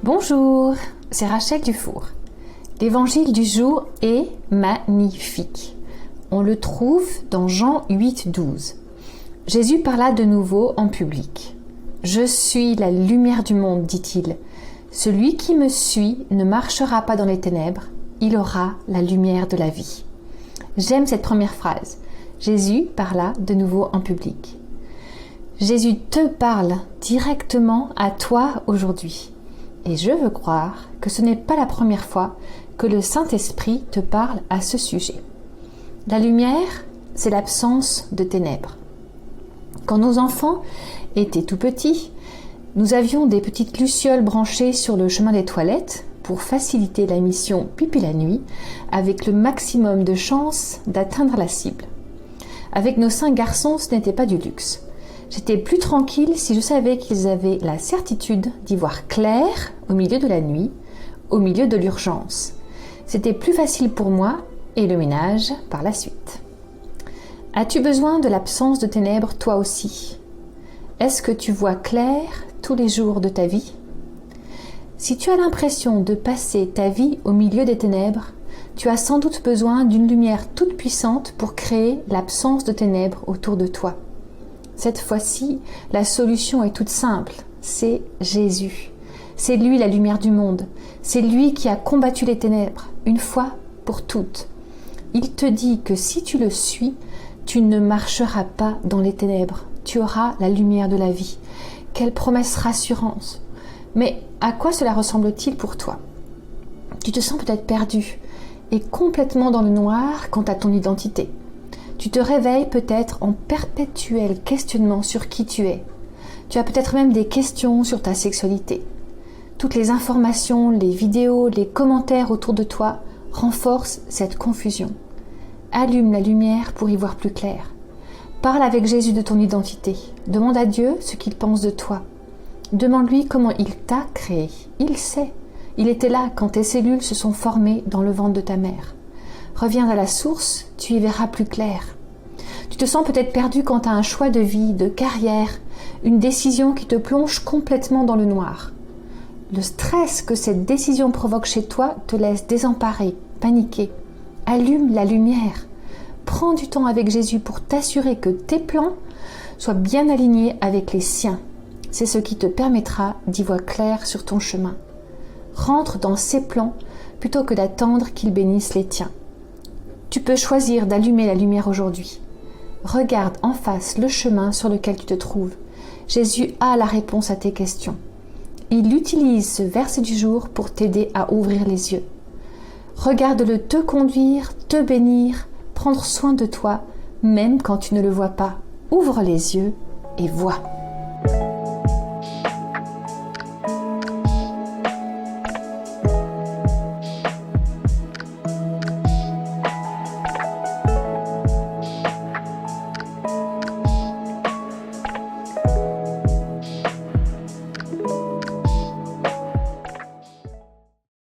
Bonjour, c'est Rachel Dufour. L'évangile du jour est magnifique. On le trouve dans Jean 8, 12. Jésus parla de nouveau en public. « Je suis la lumière du monde, dit-il. Celui qui me suit ne marchera pas dans les ténèbres, il aura la lumière de la vie. » J'aime cette première phrase. Jésus parla de nouveau en public. Jésus te parle directement à toi aujourd'hui. Et je veux croire que ce n'est pas la première fois que le Saint-Esprit te parle à ce sujet. La lumière, c'est l'absence de ténèbres. Quand nos enfants étaient tout petits, nous avions des petites lucioles branchées sur le chemin des toilettes pour faciliter la mission pipi la nuit avec le maximum de chances d'atteindre la cible. Avec nos 5 garçons, ce n'était pas du luxe. J'étais plus tranquille si je savais qu'ils avaient la certitude d'y voir clair au milieu de la nuit, au milieu de l'urgence. C'était plus facile pour moi et le ménage par la suite. As-tu besoin de l'absence de ténèbres toi aussi? Est-ce que tu vois clair tous les jours de ta vie? Si tu as l'impression de passer ta vie au milieu des ténèbres, tu as sans doute besoin d'une lumière toute puissante pour créer l'absence de ténèbres autour de toi. Cette fois-ci, la solution est toute simple, c'est Jésus. C'est lui la lumière du monde. C'est lui qui a combattu les ténèbres, une fois pour toutes. Il te dit que si tu le suis, tu ne marcheras pas dans les ténèbres. Tu auras la lumière de la vie. Quelle promesse rassurante. Mais à quoi cela ressemble-t-il pour toi? Tu te sens peut-être perdu et complètement dans le noir quant à ton identité. Tu te réveilles peut-être en perpétuel questionnement sur qui tu es. Tu as peut-être même des questions sur ta sexualité. Toutes les informations, les vidéos, les commentaires autour de toi renforcent cette confusion. Allume la lumière pour y voir plus clair. Parle avec Jésus de ton identité. Demande à Dieu ce qu'il pense de toi. Demande-lui comment il t'a créé. Il sait. Il était là quand tes cellules se sont formées dans le ventre de ta mère. Reviens à la source, tu y verras plus clair. Tu te sens peut-être perdu quant à un choix de vie, de carrière, une décision qui te plonge complètement dans le noir. Le stress que cette décision provoque chez toi te laisse désemparé, paniqué. Allume la lumière. Prends du temps avec Jésus pour t'assurer que tes plans soient bien alignés avec les siens. C'est ce qui te permettra d'y voir clair sur ton chemin. Rentre dans ses plans plutôt que d'attendre qu'il bénisse les tiens. Tu peux choisir d'allumer la lumière aujourd'hui. Regarde en face le chemin sur lequel tu te trouves. Jésus a la réponse à tes questions. Il utilise ce verset du jour pour t'aider à ouvrir les yeux. Regarde-le te conduire, te bénir, prendre soin de toi, même quand tu ne le vois pas. Ouvre les yeux et vois.